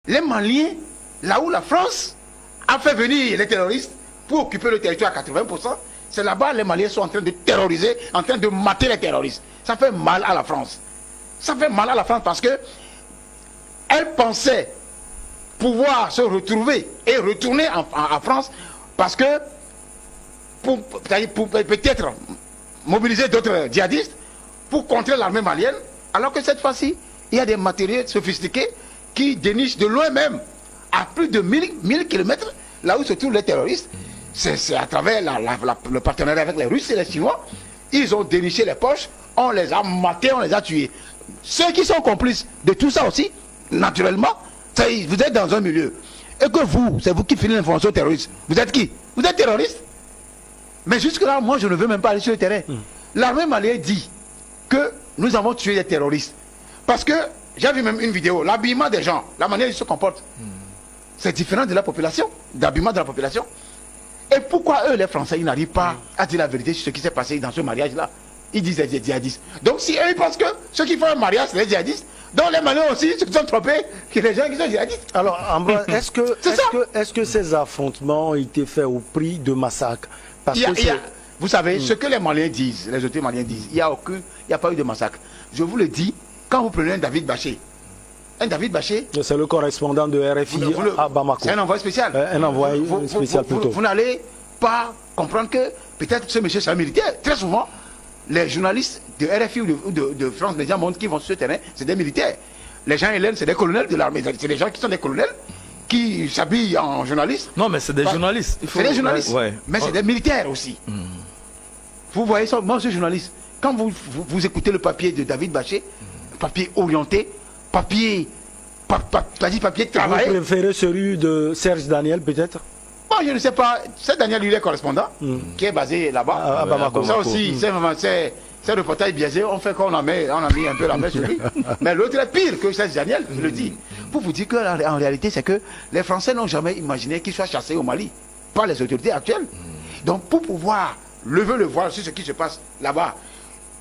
Les Maliens, là où la France a fait venir les terroristes pour occuper le territoire à 80%, c'est là-bas les Maliens sont en train de terroriser, en train de mater les terroristes. Ça fait mal à la France. Ça fait mal à la France parce que elle pensait pouvoir se retrouver et retourner en France parce que pour peut-être mobiliser d'autres djihadistes pour contrer l'armée malienne, alors que cette fois-ci, il y a des matériels sophistiqués qui dénichent de loin même, à plus de 1000 km, là où se trouvent les terroristes. C'est à travers le partenariat avec les Russes et les Chinois. Ils ont déniché les poches, on les a matés, on les a tués. Ceux qui sont complices de tout ça aussi, naturellement, vous êtes dans un milieu. Et que vous, c'est vous qui filez l'information terroriste. Vous êtes qui? Vous êtes terroriste. Mais jusque-là, moi, je ne veux même pas aller sur le terrain. L'armée malienne dit que nous avons tué des terroristes. Parce que, j'ai vu même une vidéo, l'habillement des gens, la manière dont ils se comportent, c'est différent de la population, d'habillement de la population. Et pourquoi eux, les Français, ils n'arrivent pas à dire la vérité sur ce qui s'est passé dans ce mariage-là? Ils disent des djihadistes. Donc si eux, ils pensent que ceux qui font un mariage, c'est les djihadistes, donc les Maliens aussi, ceux qui sont trompés, que les gens qui sont djihadistes. Alors, Ambroise, est-ce que ces affrontements ont été faits au prix de massacres? Parce vous savez, ce que les Maliens disent, les autorités maliennes disent, il n'y a pas eu de massacre. Je vous le dis, quand vous prenez un David Baché, c'est le correspondant de RFI à Bamako. C'est un envoyé spécial. Un envoyé spécial plutôt. Vous n'allez pas comprendre que peut-être ce monsieur c'est un militaire. Très souvent, les journalistes de RFI ou de France Média montrent qu'ils vont sur ce terrain, c'est des militaires. Les gens Hélène, c'est des colonels de l'armée. C'est des gens qui sont des colonels qui s'habillent en journalistes. Non, mais c'est des journalistes. C'est des journalistes. Mais c'est des militaires aussi. Vous voyez ça, moi je suis journaliste. Quand vous écoutez le papier de David Baché, papier orienté, papier de travail. Vous préférez celui de Serge Daniel, peut-être? Bon, je ne sais pas. C'est Daniel, lui, est correspondant, qui est basé là-bas. À Bamako. Ça aussi, c'est un reportage biaisé. On fait qu'on a mis un peu la main sur lui. Mais l'autre est pire que Serge Daniel, je le dis. Pour vous dire qu'en réalité, c'est que les Français n'ont jamais imaginé qu'ils soient chassés au Mali par les autorités actuelles. Donc, pour pouvoir lever le voile sur ce qui se passe là-bas,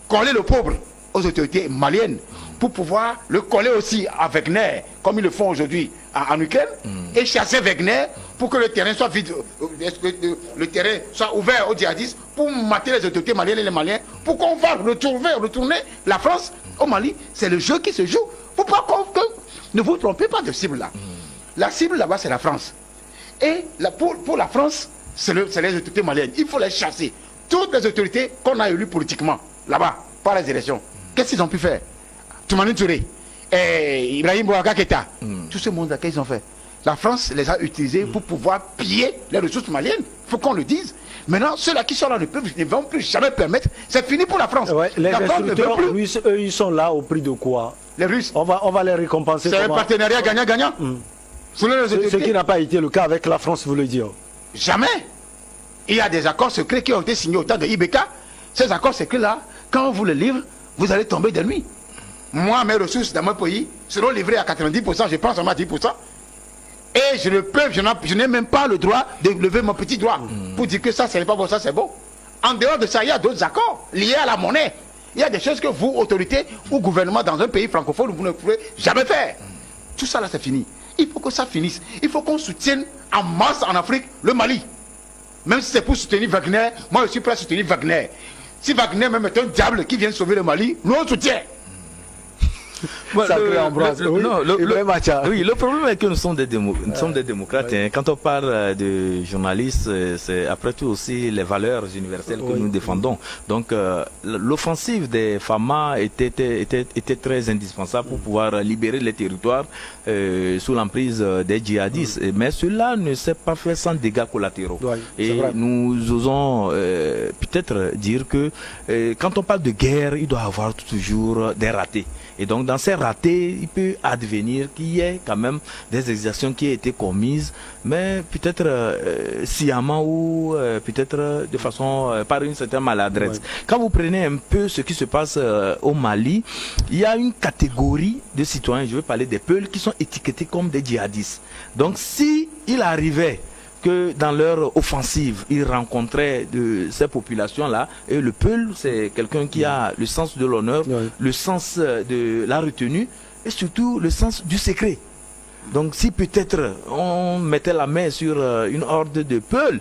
coller le pauvre aux autorités maliennes, pour pouvoir le coller aussi à Wagner, comme ils le font aujourd'hui en Ukraine, et chasser Wagner pour que le terrain soit vide, le terrain soit ouvert aux djihadistes, pour mater les autorités maliennes et les Maliens, pour qu'on va retourner la France au Mali. C'est le jeu qui se joue. Faut pas ne vous trompez pas de cible là. La cible là-bas, c'est la France. Et pour la France, c'est les autorités maliennes. Il faut les chasser. Toutes les autorités qu'on a élues politiquement, là-bas, par les élections, qu'est-ce qu'ils ont pu faire? Toumani Touré, Ibrahim Boubacar Keïta, tout ce monde-là, qu'est-ce qu'ils ont fait? La France les a utilisés pour pouvoir piller les ressources maliennes. Il faut qu'on le dise. Maintenant, ceux-là qui sont là ne vont plus jamais permettre. C'est fini pour la France. Les la France ne veut plus. Eux, ils sont là au prix de quoi? Les Russes. On va les récompenser. C'est un partenariat gagnant-gagnant. Ce qui n'a pas été le cas avec la France, vous le dites. Jamais. Il y a des accords secrets qui ont été signés au temps de Ibeka. Ces accords secrets-là, quand on vous les livre, vous allez tomber de nuit. Moi, mes ressources dans mon pays seront livrées à 90%, je pense seulement à 10%. Et je n'ai même pas le droit de lever mon petit doigt pour dire que ça, ce n'est pas bon, ça, c'est bon. En dehors de ça, il y a d'autres accords liés à la monnaie. Il y a des choses que vous, autorités ou gouvernement dans un pays francophone, vous ne pouvez jamais faire. Tout ça, là, c'est fini. Il faut que ça finisse. Il faut qu'on soutienne en masse en Afrique le Mali. Même si c'est pour soutenir Wagner, moi, je suis prêt à soutenir Wagner. Si Wagner même est un diable qui vient sauver le Mali, nous, on soutient. Le problème est que nous sommes des démocrates. Quand on parle de journalistes, c'est après tout aussi les valeurs universelles que nous défendons. Donc l'offensive des FAMA était très indispensable pour pouvoir libérer les territoires sous l'emprise des djihadistes. Mais cela ne s'est pas fait sans dégâts collatéraux. Et nous osons peut-être dire que quand on parle de guerre, il doit y avoir toujours des ratés. Et donc dans ces ratés, il peut advenir qu'il y ait quand même des exactions qui aient été commises, mais peut-être sciemment ou peut-être de façon par une certaine maladresse. Quand vous prenez un peu ce qui se passe au Mali, il y a une catégorie de citoyens, je veux parler des Peuls, qui sont étiquetés comme des djihadistes. Donc si il arrivait que dans leur offensive, ils rencontraient ces populations-là. Et le Peul, c'est quelqu'un qui a le sens de l'honneur, le sens de la retenue et surtout le sens du secret. Donc si peut-être on mettait la main sur une horde de Peuls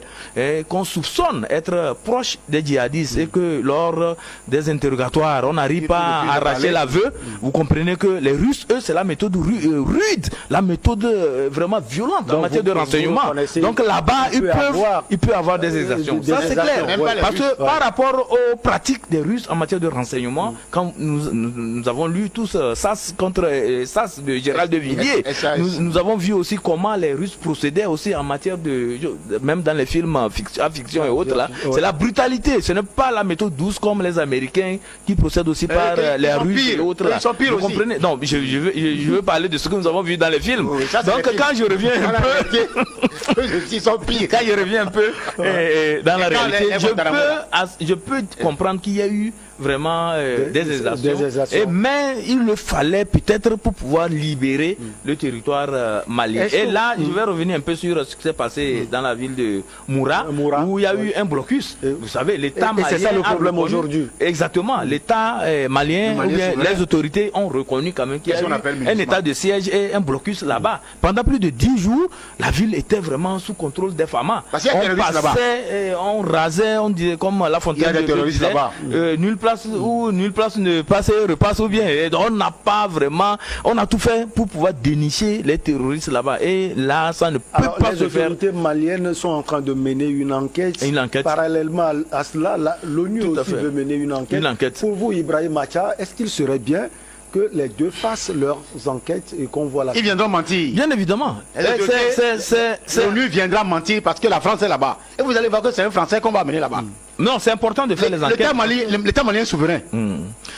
qu'on soupçonne être proche des djihadistes et que lors des interrogatoires, on n'arrive pas à arracher l'aveu, vous comprenez que les Russes, eux, c'est la méthode rude, la méthode vraiment violente en matière de renseignement. Donc là-bas, il peut avoir des exactions. Ça c'est clair. Parce que par rapport aux pratiques des Russes en matière de renseignement, quand nous avons lu tous SAS contre SAS de Gérald de Villiers, nous avons vu aussi comment les Russes procédaient aussi en matière de, même dans les films à fiction et autres là, c'est la brutalité, ce n'est pas la méthode douce comme les Américains qui procèdent aussi par les Russes et autres là. Vous comprenez? Non, je veux parler de ce que nous avons vu dans les films. Oui, ça, donc quand je reviens un peu, ils sont pires. Quand je reviens un peu dans la réalité, je peux comprendre qu'il y a eu vraiment des exactions. Mais il le fallait peut-être pour pouvoir libérer le territoire malien. Et là, je vais revenir un peu sur ce qui s'est passé dans la ville de Moura, où il y a eu un blocus. Vous savez, l'État malien. C'est ça le problème aujourd'hui. Exactement. L'État malien, ou bien les autorités ont reconnu quand même qu'il y a eu un état de siège et un blocus là-bas. Pendant plus de 10 jours, la ville était vraiment sous contrôle des FAMA. On passait, on rasait, on disait comme La Fontaine de disait, nulle place ne passe et repasse ou bien. Et on n'a pas vraiment, on a tout fait pour pouvoir dénicher les terroristes là-bas. Et là, ça ne peut pas se faire. Les autorités maliennes sont en train de mener une enquête. Parallèlement à cela, l'ONU aussi veut mener une enquête. Pour vous, Ibrahim Macha, est-ce qu'il serait bien que les deux fassent leurs enquêtes et qu'on voit la... Ils viendront mentir. Bien évidemment. L'ONU viendra mentir parce que la France est là-bas. Et vous allez voir que c'est un Français qu'on va amener là-bas. Non, c'est important de faire les enquêtes. L'État malien est souverain.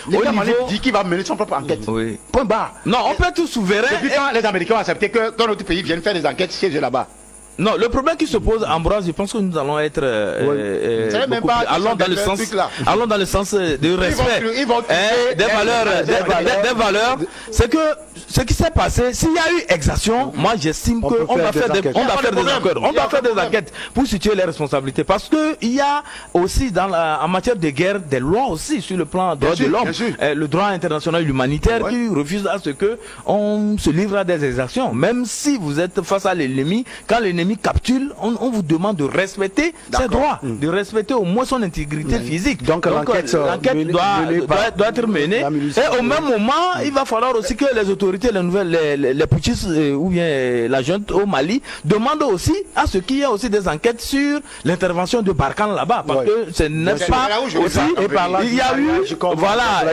L'État malien dit qu'il va mener son propre enquête. Oui. Point barre. Non, on peut être tout souverain. Depuis quand les Américains ont accepté que quand notre pays vienne faire des enquêtes chez eux là-bas? Non, le problème qui se pose, Ambroise, je pense que nous allons être allons dans le sens de respect des valeurs. C'est que ce qui s'est passé, s'il y a eu exaction, moi j'estime qu'on doit faire des enquêtes pour situer les responsabilités, parce que il y a aussi en matière de guerre des lois aussi sur le plan droit de l'homme, le droit international humanitaire qui refuse à ce que on se livre à des exactions, même si vous êtes face à l'ennemi, quand l'ennemi capture, on vous demande de respecter ses droits, de respecter au moins son intégrité physique. Donc l'enquête doit être menée. Et au même moment, il va falloir aussi que les autorités, les putschistes ou bien la junte au Mali demandent aussi à ce qu'il y ait aussi des enquêtes sur l'intervention de Barkhane là-bas. Parce que ce n'est pas aussi... Il y a eu, voilà,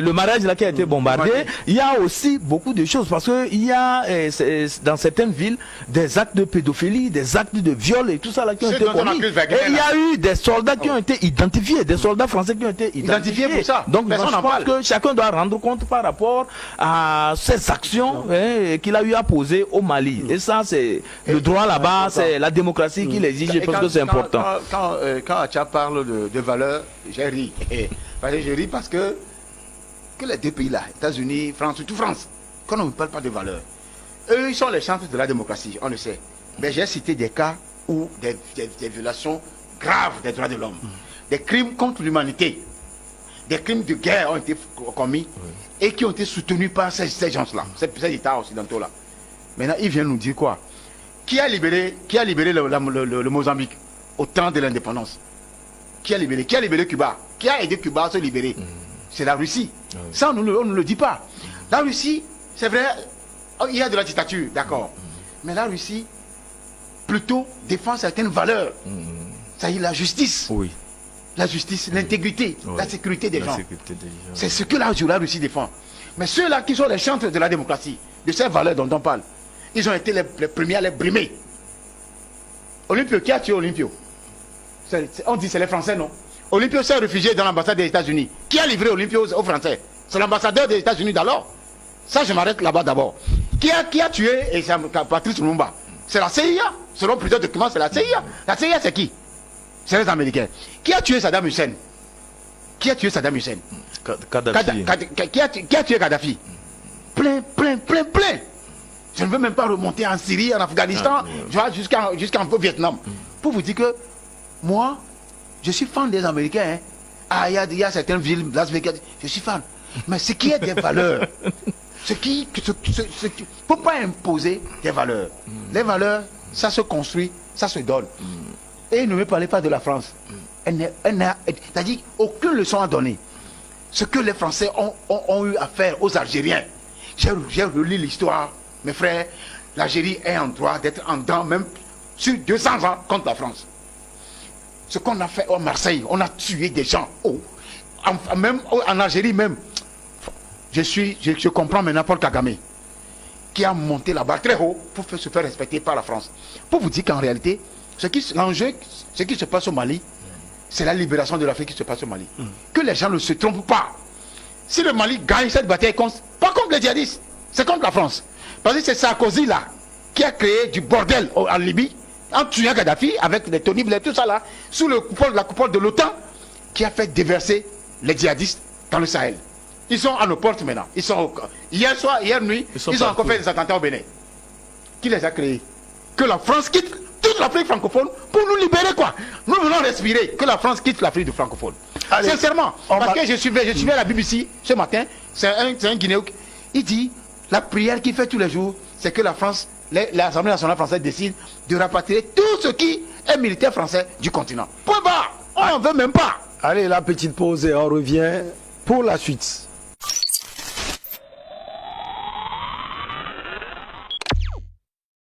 le mariage là qui a été bombardé. Il y a aussi beaucoup de choses parce que il y a dans certaines villes des actes de pédophilie, des actes de viol et tout ça là qui ont été commis. Et il y a eu des soldats qui ont été identifiés, des soldats français qui ont été identifiés pour ça. Donc je pense que chacun doit rendre compte par rapport à ces actions qu'il a eu à poser au Mali. Et ça, c'est le droit là-bas, c'est la démocratie qui l'exige. Je pense que c'est important. Quand Acha parle de valeurs, j'ai ri. Je ris parce que les deux pays là, États-Unis, France, surtout France, quand on ne parle pas de valeurs, eux, ils sont les chantres de la démocratie, on le sait. Mais j'ai cité des cas où des violations graves des droits de l'homme, des crimes contre l'humanité, des crimes de guerre ont été commis et qui ont été soutenus par ces gens-là, ces États occidentaux-là. Maintenant, ils viennent nous dire quoi? Qui a libéré le Mozambique au temps de l'indépendance? Qui a libéré Cuba? Qui a aidé Cuba à se libérer? C'est la Russie. Ça, on ne le dit pas. La Russie, c'est vrai, il y a de la dictature, d'accord. Mais la Russie, plutôt, défend certaines valeurs. Ça y est, la justice. Oui. La justice, l'intégrité, la sécurité des gens. C'est ce que la Russie défend. Mais ceux-là qui sont les chantres de la démocratie, de ces valeurs dont on parle, ils ont été les premiers à les brimer. Olympio, qui a tué Olympio? On dit c'est les Français, non? Olympio s'est réfugié dans l'ambassade des États-Unis. Qui a livré Olympio aux Français? C'est l'ambassadeur des États-Unis d'alors. Ça, je m'arrête là-bas d'abord. Qui a tué Patrice Lumumba? C'est la CIA. Selon plusieurs documents, c'est la CIA. La CIA, c'est qui? C'est les Américains. Qui a tué Saddam Hussein? Qui a tué Saddam Hussein? Kadhafi. Qui a tué Kadhafi? Plein. Je ne veux même pas remonter en Syrie, en Afghanistan, jusqu'en Vietnam. Pour vous dire que moi, je suis fan des Américains. Il y a certaines villes, Las Vegas, je suis fan. Mais ce qui est des valeurs, Faut pas imposer des valeurs. Les valeurs, ça se construit, ça se donne. Et ne me parlez pas de la France. C'est-à-dire, aucune leçon à donner. Ce que les Français ont eu à faire aux Algériens. J'ai relu l'histoire, mes frères. L'Algérie est en droit d'être en dedans, même sur 200 ans contre la France. Ce qu'on a fait à Marseille, on a tué des gens. Même en Algérie même. Je comprends maintenant Paul Kagame, qui a monté la barre très haut pour se faire respecter par la France. Pour vous dire qu'en réalité, l'enjeu, ce qui se passe au Mali, c'est la libération de l'Afrique qui se passe au Mali. Que les gens ne se trompent pas. Si le Mali gagne cette bataille, pas contre les djihadistes, c'est contre la France. Parce que c'est Sarkozy là, qui a créé du bordel en Libye, en tuant Gaddafi, avec les Tony Blair, tout ça là, sous la coupole de l'OTAN, qui a fait déverser les djihadistes dans le Sahel. Ils sont à nos portes maintenant. Hier nuit, ils ont encore fait des attentats au Bénin. Qui les a créés? Que la France quitte toute l'Afrique francophone pour nous libérer, quoi. Nous voulons respirer. Que la France quitte l'Afrique francophone. Allez, sincèrement, parce que je suivais la BBC ce matin, c'est un Guinéen, il dit, la prière qu'il fait tous les jours, c'est que la France, l'Assemblée nationale française décide de rapatrier tout ce qui est militaire français du continent. Point barre. On n'en veut même pas. Allez, la petite pause et on revient pour la suite.